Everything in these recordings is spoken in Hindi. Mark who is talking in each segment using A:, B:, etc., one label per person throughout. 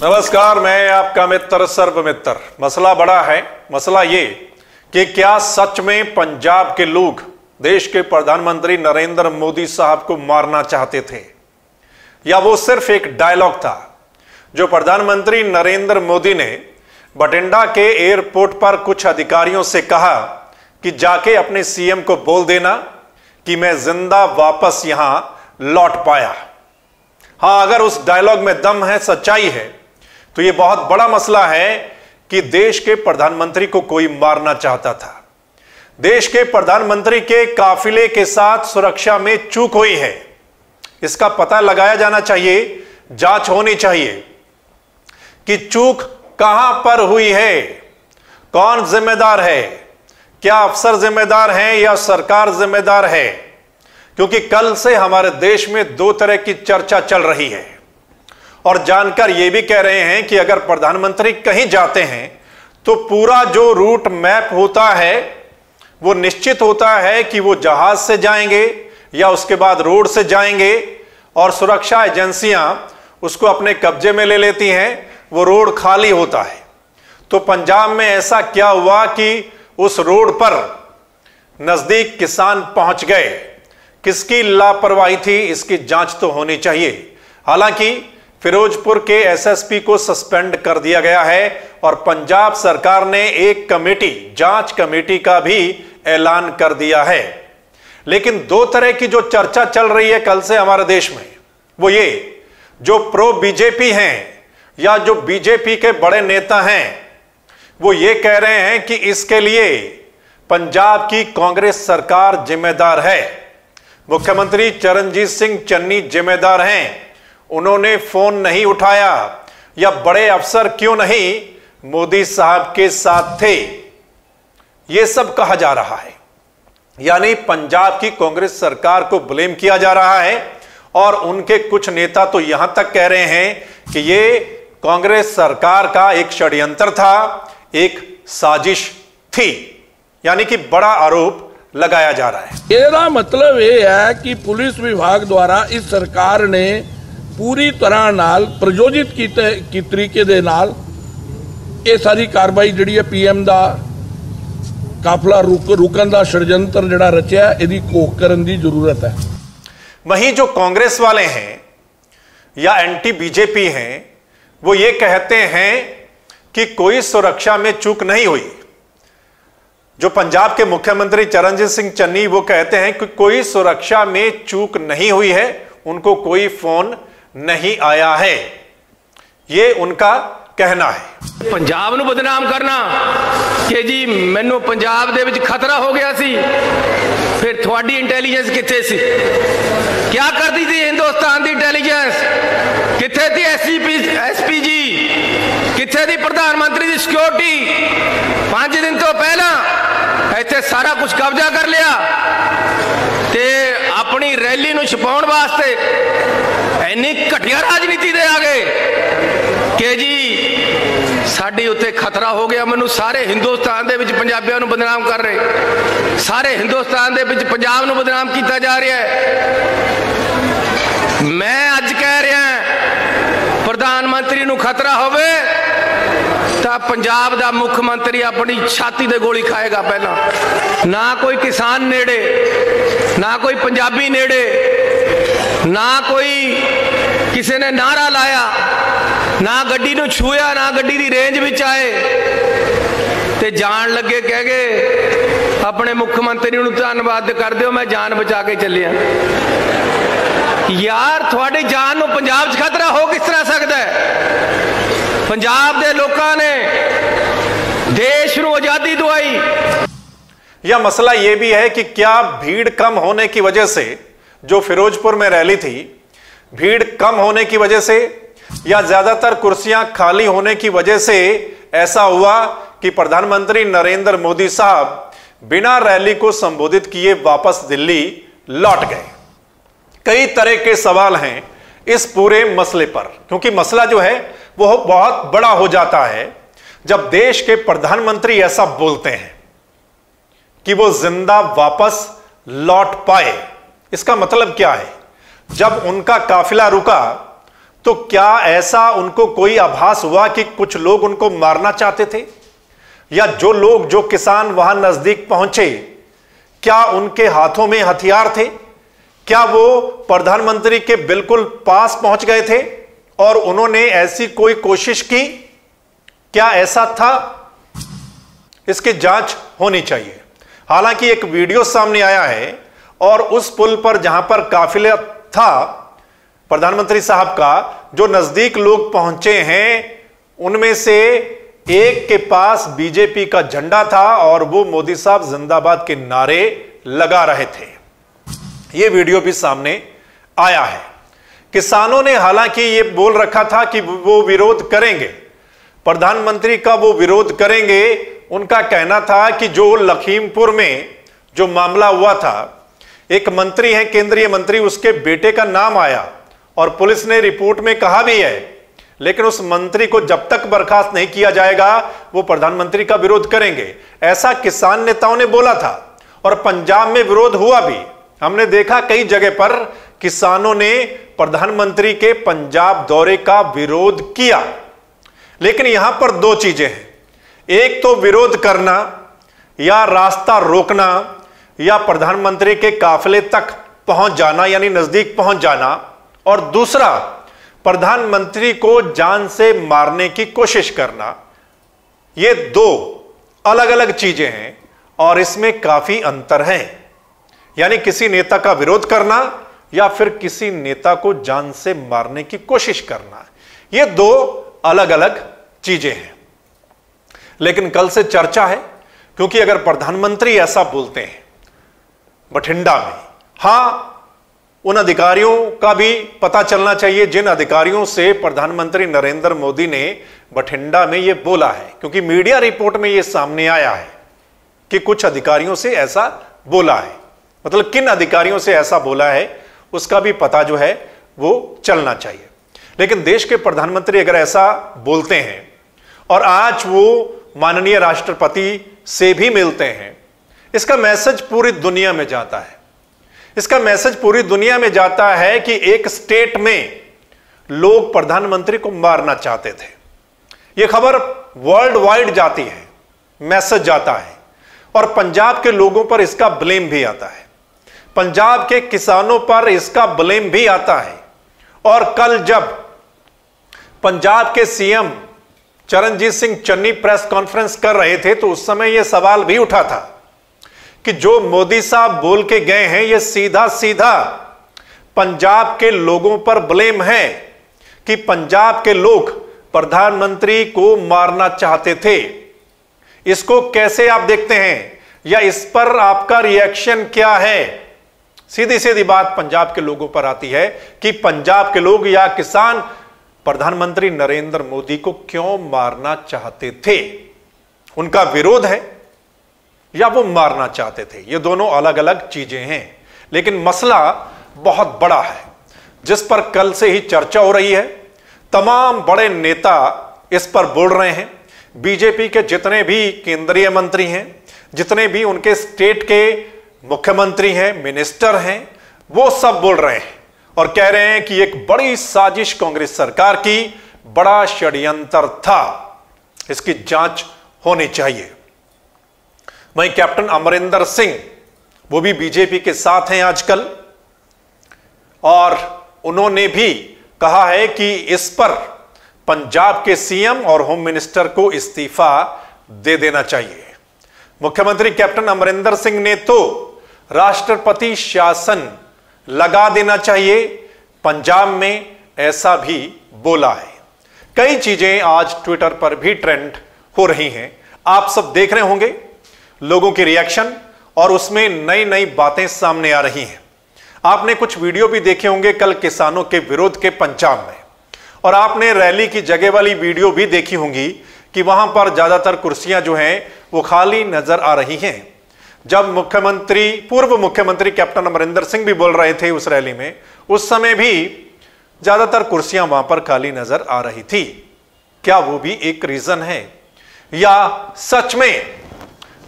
A: नमस्कार, मैं आपका मित्र सर्वमित्र। मसला बड़ा है। मसला ये कि क्या सच में पंजाब के लोग देश के प्रधानमंत्री नरेंद्र मोदी साहब को मारना चाहते थे, या वो सिर्फ एक डायलॉग था जो प्रधानमंत्री नरेंद्र मोदी ने बठिंडा के एयरपोर्ट पर कुछ अधिकारियों से कहा कि जाके अपने सीएम को बोल देना कि मैं जिंदा वापस यहां लौट पाया। हां, अगर उस डायलॉग में दम है, सच्चाई है, तो यह बहुत बड़ा मसला है कि देश के प्रधानमंत्री को कोई मारना चाहता था। देश के प्रधानमंत्री के काफिले के साथ सुरक्षा में चूक हुई है, इसका पता लगाया जाना चाहिए, जांच होनी चाहिए कि चूक कहां पर हुई है, कौन जिम्मेदार है, क्या अफसर जिम्मेदार हैं या सरकार जिम्मेदार है। क्योंकि कल से हमारे देश में दो तरह की चर्चा चल रही है और जानकर यह भी कह रहे हैं कि अगर प्रधानमंत्री कहीं जाते हैं तो पूरा जो रूट मैप होता है वो निश्चित होता है कि वो जहाज से जाएंगे या उसके बाद रोड से जाएंगे, और सुरक्षा एजेंसियां उसको अपने कब्जे में ले लेती हैं, वो रोड खाली होता है। तो पंजाब में ऐसा क्या हुआ कि उस रोड पर नजदीक किसान पहुंच गए? किसकी लापरवाही थी, इसकी जांच तो होनी चाहिए। हालांकि फिरोजपुर के एसएसपी को सस्पेंड कर दिया गया है और पंजाब सरकार ने एक कमेटी, जांच कमेटी का भी ऐलान कर दिया है। लेकिन दो तरह की जो चर्चा चल रही है कल से हमारे देश में, वो ये, जो प्रो बीजेपी हैं या जो बीजेपी के बड़े नेता हैं, वो ये कह रहे हैं कि इसके लिए पंजाब की कांग्रेस सरकार जिम्मेदार है, मुख्यमंत्री चरणजीत सिंह चन्नी जिम्मेदार हैं, उन्होंने फोन नहीं उठाया, या बड़े अफसर क्यों नहीं मोदी साहब के साथ थे, यह सब कहा जा रहा है। यानी पंजाब की कांग्रेस सरकार को ब्लेम किया जा रहा है और उनके कुछ नेता तो यहां तक कह रहे हैं कि यह कांग्रेस सरकार का एक षड्यंत्र था, एक साजिश थी। यानी कि बड़ा आरोप लगाया जा रहा है।
B: ਇਹਦਾ मतलब यह है कि पुलिस विभाग द्वारा इस सरकार ने पूरी तरह नाल प्रयोजित की तरीके दे नाल ये सारी कार्रवाई जिहड़ी है पीएम दा काफिला रुकन दा षड्यंत्र जिहड़ा रचिया, इहदी घोख करन दी जरूरत है।
A: वहीं जो कांग्रेस वाले हैं या एंटी बीजेपी हैं, वो ये कहते हैं कि कोई सुरक्षा में चूक नहीं हुई। जो पंजाब के मुख्यमंत्री चरणजीत सिंह चन्नी वो कहते हैं कि कोई सुरक्षा में चूक नहीं हुई है, उनको कोई फोन नहीं आया है, ये उनका कहना है।
C: पंजाब नूं बदनाम करना कि जी मैनू पंजाब दे विच खतरा हो गया सी, फिर थोड़ी इंटैलीजेंस किथे सी? क्या करती थी हिंदुस्तान की इंटैलीजेंस? किथे थी एसपीजी? किथे थी प्रधानमंत्री की सिक्योरिटी? 5 दिन तो पहला इत्थे सारा कुछ कब्जा कर लिया ते अपनी रैली नूं छुपाउण वास्ते इन्नी घटिया राजनीति दे आ गए कि जी साडी उत्ते खतरा हो गया। मैनू सारे हिंदुस्तान दे विच पंजाबियां नूं बदनाम कर रहे, सारे हिंदुस्तान दे विच पंजाब नूं बदनाम किया जा रहा है। मैं अज कह रहा प्रधानमंत्री नूं खतरा होवे तां पंजाब दा मुख्यमंत्री अपनी छाती ते गोली खाएगा पहला। ना कोई किसान नेड़े, ना कोई पंजाबी नेड़े, ना कोई किसी ने नारा लाया, ना गड्डी नूं छूया, ना गड्डी दी रेंज विच आए ते जान लगे कह गए अपने मुख्यमंत्री नूं धन्नवाद कर दिओ, मैं जान बचा के चलिया। यार थोड़ी जान नूं पंजाब च खतरा हो किस तरह सकता है? पंजाब दे लोकां ने देश नूं आजादी दुआई।
A: यह मसला यह भी है कि क्या भीड़ कम होने की वजह से, जो फिरोजपुर में रैली थी, भीड़ कम होने की वजह से या ज्यादातर कुर्सियां खाली होने की वजह से ऐसा हुआ कि प्रधानमंत्री नरेंद्र मोदी साहब बिना रैली को संबोधित किए वापस दिल्ली लौट गए? कई तरह के सवाल हैं इस पूरे मसले पर, क्योंकि मसला जो है वो बहुत बड़ा हो जाता है जब देश के प्रधानमंत्री ऐसा बोलते हैं कि वो जिंदा वापस लौट पाए। इसका मतलब क्या है? जब उनका काफिला रुका तो क्या ऐसा उनको कोई आभास हुआ कि कुछ लोग उनको मारना चाहते थे? या जो लोग, जो किसान वहां नजदीक पहुंचे, क्या उनके हाथों में हथियार थे? क्या वो प्रधानमंत्री के बिल्कुल पास पहुंच गए थे और उन्होंने ऐसी कोई कोशिश की? क्या ऐसा था? इसकी जांच होनी चाहिए। हालांकि एक वीडियो सामने आया है और उस पुल पर जहां पर काफिला था प्रधानमंत्री साहब का, जो नजदीक लोग पहुंचे हैं उनमें से एक के पास बीजेपी का झंडा था और वो मोदी साहब जिंदाबाद के नारे लगा रहे थे। ये वीडियो भी सामने आया है। किसानों ने हालांकि ये बोल रखा था कि वो विरोध करेंगे, प्रधानमंत्री का वो विरोध करेंगे। उनका कहना था कि जो लखीमपुर में जो मामला हुआ था, एक मंत्री है, केंद्रीय मंत्री, उसके बेटे का नाम आया और पुलिस ने रिपोर्ट में कहा भी है, लेकिन उस मंत्री को जब तक बर्खास्त नहीं किया जाएगा वो प्रधानमंत्री का विरोध करेंगे। ऐसा किसान नेताओं ने बोला था और पंजाब में विरोध हुआ भी। हमने देखा कई जगह पर किसानों ने प्रधानमंत्री के पंजाब दौरे का विरोध किया। लेकिन यहां पर दो चीजें हैं, एक तो विरोध करना या रास्ता रोकना या प्रधानमंत्री के काफिले तक पहुंच जाना यानी नजदीक पहुंच जाना, और दूसरा प्रधानमंत्री को जान से मारने की कोशिश करना। ये दो अलग अलग चीजें हैं और इसमें काफी अंतर है। यानी किसी नेता का विरोध करना या फिर किसी नेता को जान से मारने की कोशिश करना, ये दो अलग अलग चीजें हैं। लेकिन कल से चर्चा है, क्योंकि अगर प्रधानमंत्री ऐसा बोलते हैं बठिंडा में, हां, उन अधिकारियों का भी पता चलना चाहिए जिन अधिकारियों से प्रधानमंत्री नरेंद्र मोदी ने बठिंडा में यह बोला है, क्योंकि मीडिया रिपोर्ट में यह सामने आया है कि कुछ अधिकारियों से ऐसा बोला है। मतलब किन अधिकारियों से ऐसा बोला है उसका भी पता जो है वो चलना चाहिए। लेकिन देश के प्रधानमंत्री अगर ऐसा बोलते हैं और आज वो माननीय राष्ट्रपति से भी मिलते हैं, इसका मैसेज पूरी दुनिया में जाता है। इसका मैसेज पूरी दुनिया में जाता है कि एक स्टेट में लोग प्रधानमंत्री को मारना चाहते थे। यह खबर वर्ल्ड वाइड जाती है, मैसेज जाता है और पंजाब के लोगों पर इसका ब्लेम भी आता है, पंजाब के किसानों पर इसका ब्लेम भी आता है। और कल जब पंजाब के CM Charanjit Singh Channi press conference कर रहे थे तो उस समय यह सवाल भी उठा था कि जो मोदी साहब बोल के गए हैं यह सीधा सीधा पंजाब के लोगों पर ब्लेम है कि पंजाब के लोग प्रधानमंत्री को मारना चाहते थे। इसको कैसे आप देखते हैं या इस पर आपका रिएक्शन क्या है? सीधी सीधी बात पंजाब के लोगों पर आती है कि पंजाब के लोग या किसान प्रधानमंत्री नरेंद्र मोदी को क्यों मारना चाहते थे। उनका विरोध है या वो मारना चाहते थे, ये दोनों अलग अलग चीजें हैं। लेकिन मसला बहुत बड़ा है जिस पर कल से ही चर्चा हो रही है। तमाम बड़े नेता इस पर बोल रहे हैं। बीजेपी के जितने भी केंद्रीय मंत्री हैं, जितने भी उनके स्टेट के मुख्यमंत्री हैं, मिनिस्टर हैं, वो सब बोल रहे हैं और कह रहे हैं कि एक बड़ी साजिश कांग्रेस सरकार की, बड़ा षड्यंत्र था, इसकी जांच होनी चाहिए। वहीं कैप्टन अमरिंदर सिंह, वो भी बीजेपी के साथ हैं आजकल, और उन्होंने भी कहा है कि इस पर पंजाब के सीएम और होम मिनिस्टर को इस्तीफा दे देना चाहिए। मुख्यमंत्री कैप्टन अमरिंदर सिंह ने तो राष्ट्रपति शासन लगा देना चाहिए, पंजाब में ऐसा भी बोला है। कई चीजें आज ट्विटर पर भी ट्रेंड हो रही हैं, आप सब देख रहे होंगे लोगों की रिएक्शन, और उसमें नई नई बातें सामने आ रही हैं। आपने कुछ वीडियो भी देखे होंगे कल किसानों के विरोध के पंजाब में, और आपने रैली की जगह वाली वीडियो भी देखी होंगी कि वहां पर ज्यादातर कुर्सियां जो हैं वो खाली नजर आ रही हैं। जब पूर्व मुख्यमंत्री कैप्टन अमरिंदर सिंह भी बोल रहे थे उस रैली में, उस समय भी ज्यादातर कुर्सियां वहां पर खाली नजर आ रही थी। क्या वो भी एक रीजन है, या सच में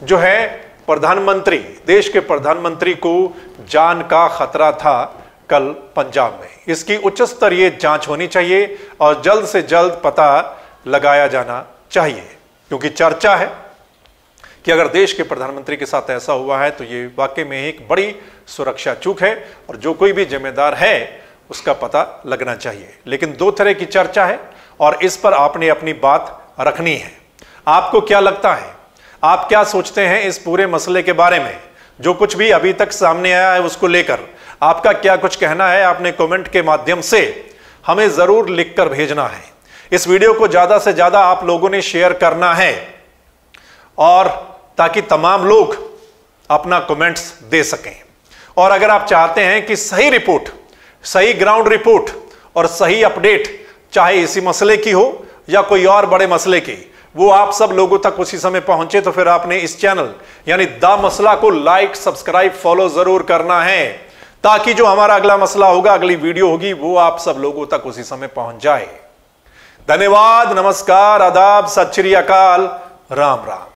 A: जो है प्रधानमंत्री, देश के प्रधानमंत्री को जान का खतरा था? कल पंजाब में। इसकी उच्च स्तरीय जांच होनी चाहिए और जल्द से जल्द पता लगाया जाना चाहिए, क्योंकि चर्चा है कि अगर देश के प्रधानमंत्री के साथ ऐसा हुआ है तो ये वाकई में एक बड़ी सुरक्षा चूक है और जो कोई भी जिम्मेदार है उसका पता लगना चाहिए। लेकिन दो तरह की चर्चा है और इस पर आपने अपनी बात रखनी है। आपको क्या लगता है, आप क्या सोचते हैं इस पूरे मसले के बारे में? जो कुछ भी अभी तक सामने आया है उसको लेकर आपका क्या कुछ कहना है, आपने कमेंट के माध्यम से हमें जरूर लिखकर भेजना है। इस वीडियो को ज्यादा से ज्यादा आप लोगों ने शेयर करना है और ताकि तमाम लोग अपना कमेंट्स दे सकें। और अगर आप चाहते हैं कि सही रिपोर्ट, सही ग्राउंड रिपोर्ट और सही अपडेट, चाहे इसी मसले की हो या कोई और बड़े मसले की, वो आप सब लोगों तक उसी समय पहुंचे, तो फिर आपने इस चैनल यानी द मसला को लाइक, सब्सक्राइब, फॉलो जरूर करना है, ताकि जो हमारा अगला मसला होगा, अगली वीडियो होगी, वो आप सब लोगों तक उसी समय पहुंच जाए। धन्यवाद, नमस्कार, आदाब, सत श्री अकाल, राम राम।